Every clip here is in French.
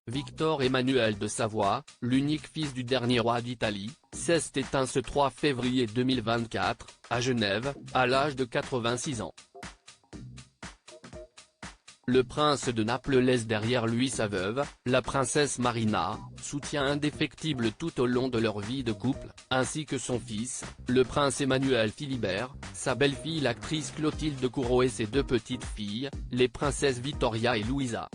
Victor Emmanuel de Savoie, l'unique fils du dernier roi d'Italie, s'est éteint ce 3 février 2024, à Genève, à l'âge de 86 ans. Le prince de Naples laisse derrière lui sa veuve, la princesse Marina, soutien indéfectible tout au long de leur vie de couple, ainsi que son fils, le prince Emmanuel Philibert, sa belle-fille l'actrice Clotilde Courreau et ses deux petites filles, les princesses Vittoria et Louisa.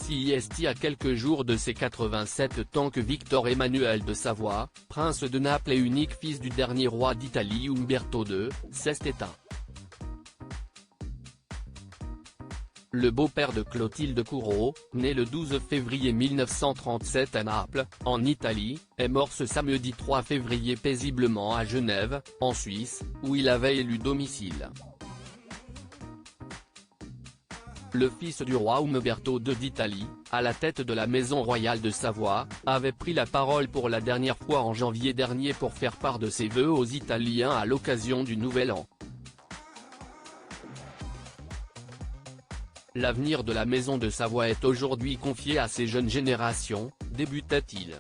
CIST à quelques jours de ses 87 ans que Victor Emmanuel de Savoie, prince de Naples et unique fils du dernier roi d'Italie Umberto II, s'est éteint. Le beau-père de Clotilde Courreau, né le 12 février 1937 à Naples, en Italie, est mort ce samedi 3 février paisiblement à Genève, en Suisse, où il avait élu domicile. Le fils du roi Umberto II d'Italie, à la tête de la maison royale de Savoie, avait pris la parole pour la dernière fois en janvier dernier pour faire part de ses vœux aux Italiens à l'occasion du Nouvel An. L'avenir de la maison de Savoie est aujourd'hui confié à ces jeunes générations, débuta-t-il.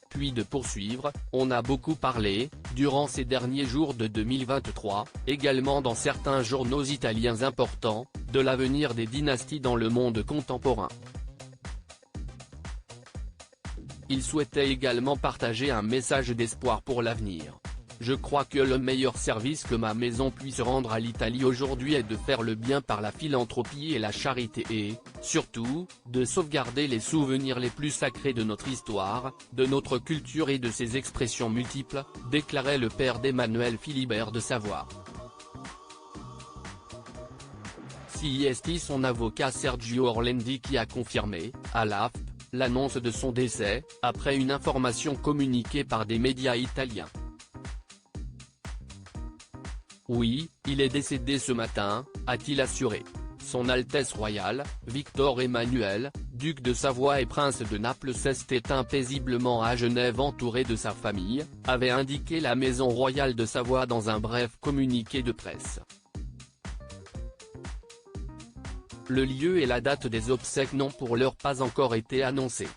Puis de poursuivre, on a beaucoup parlé, durant ces derniers jours de 2023, également dans certains journaux italiens importants, de l'avenir des dynasties dans le monde contemporain. Il souhaitait également partager un message d'espoir pour l'avenir. Je crois que le meilleur service que ma maison puisse rendre à l'Italie aujourd'hui est de faire le bien par la philanthropie et la charité et, surtout, de sauvegarder les souvenirs les plus sacrés de notre histoire, de notre culture et de ses expressions multiples, déclarait le père d'Emmanuel Philibert de Savoie. CIST son avocat Sergio Orlandi qui a confirmé, à l'AFP, l'annonce de son décès, après une information communiquée par des médias italiens. Oui, il est décédé ce matin, a-t-il assuré. Son Altesse royale, Victor Emmanuel, duc de Savoie et prince de Naples s'est éteint paisiblement à Genève entouré de sa famille, avait indiqué la maison royale de Savoie dans un bref communiqué de presse. Le lieu et la date des obsèques n'ont pour l'heure pas encore été annoncés.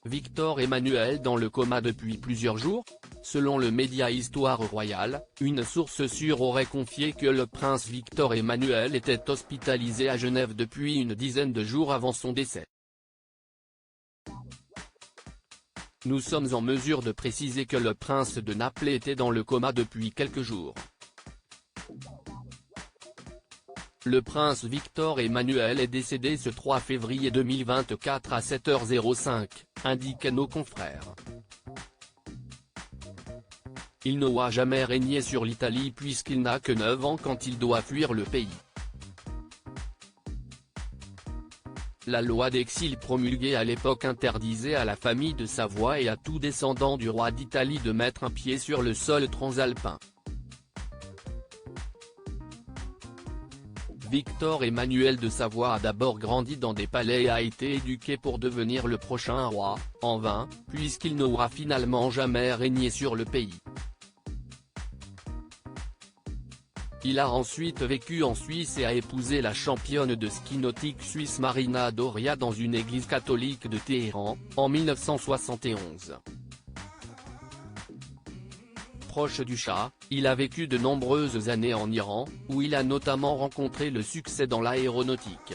Victor Emmanuel dans le coma depuis plusieurs jours? Selon le média Histoire Royale, une source sûre aurait confié que le prince Victor Emmanuel était hospitalisé à Genève depuis une dizaine de jours avant son décès. Nous sommes en mesure de préciser que le prince de Naples était dans le coma depuis quelques jours. Le prince Victor Emmanuel est décédé ce 3 février 2024 à 7h05, indiquent nos confrères. Il n'aura jamais régné sur l'Italie puisqu'il n'a que 9 ans quand il doit fuir le pays. La loi d'exil promulguée à l'époque interdisait à la famille de Savoie et à tout descendant du roi d'Italie de mettre un pied sur le sol transalpin. Victor Emmanuel de Savoie a d'abord grandi dans des palais et a été éduqué pour devenir le prochain roi, en vain, puisqu'il n'aura finalement jamais régné sur le pays. Il a ensuite vécu en Suisse et a épousé la championne de ski nautique suisse Marina Doria dans une église catholique de Téhéran, en 1971. Proche du Shah, il a vécu de nombreuses années en Iran, où il a notamment rencontré le succès dans l'aéronautique.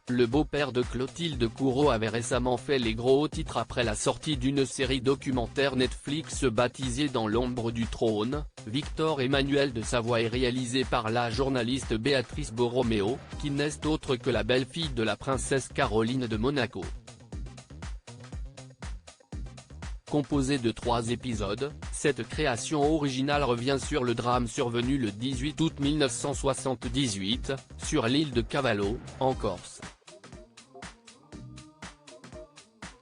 Le beau-père de Clotilde Courreau avait récemment fait les gros titres après la sortie d'une série documentaire Netflix baptisée Dans l'ombre du trône. Victor Emmanuel de Savoie est réalisé par la journaliste Béatrice Borromeo, qui n'est autre que la belle-fille de la princesse Caroline de Monaco. Composée de 3 épisodes, cette création originale revient sur le drame survenu le 18 août 1978, sur l'île de Cavallo, en Corse.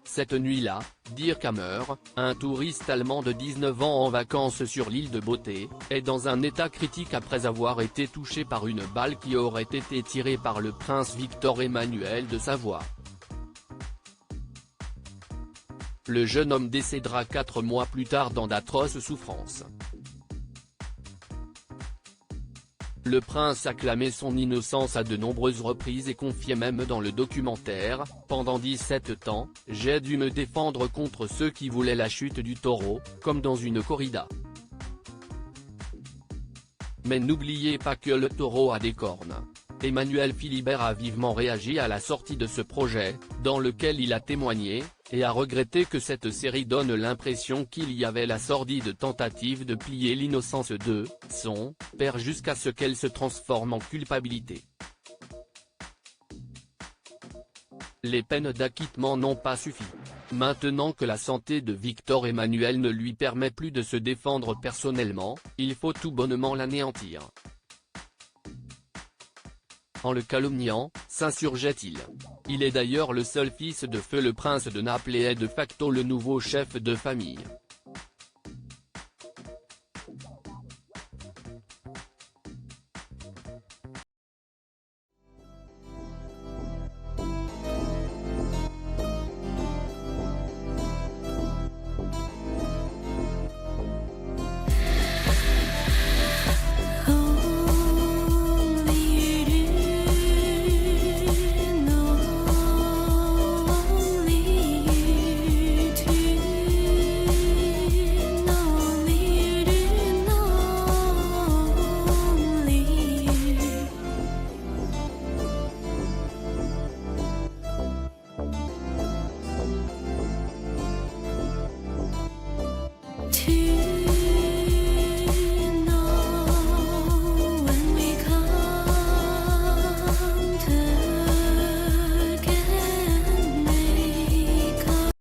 Cette nuit-là, Dirk Hammer, un touriste allemand de 19 ans en vacances sur l'île de Beauté, est dans un état critique après avoir été touché par une balle qui aurait été tirée par le prince Victor Emmanuel de Savoie. Le jeune homme décédera 4 mois plus tard dans d'atroces souffrances. Le prince a clamé son innocence à de nombreuses reprises et confiait même dans le documentaire, « Pendant 17 ans, j'ai dû me défendre contre ceux qui voulaient la chute du taureau, comme dans une corrida. Mais n'oubliez pas que le taureau a des cornes ». Emmanuel Philibert a vivement réagi à la sortie de ce projet, dans lequel il a témoigné, et a regretté que cette série donne l'impression qu'il y avait la sordide tentative de plier l'innocence de son père jusqu'à ce qu'elle se transforme en culpabilité. Les peines d'acquittement n'ont pas suffi. Maintenant que la santé de Victor Emmanuel ne lui permet plus de se défendre personnellement, il faut tout bonnement l'anéantir. En le calomniant, s'insurgeait-il. Il est d'ailleurs le seul fils de feu le prince de Naples et est de facto le nouveau chef de famille.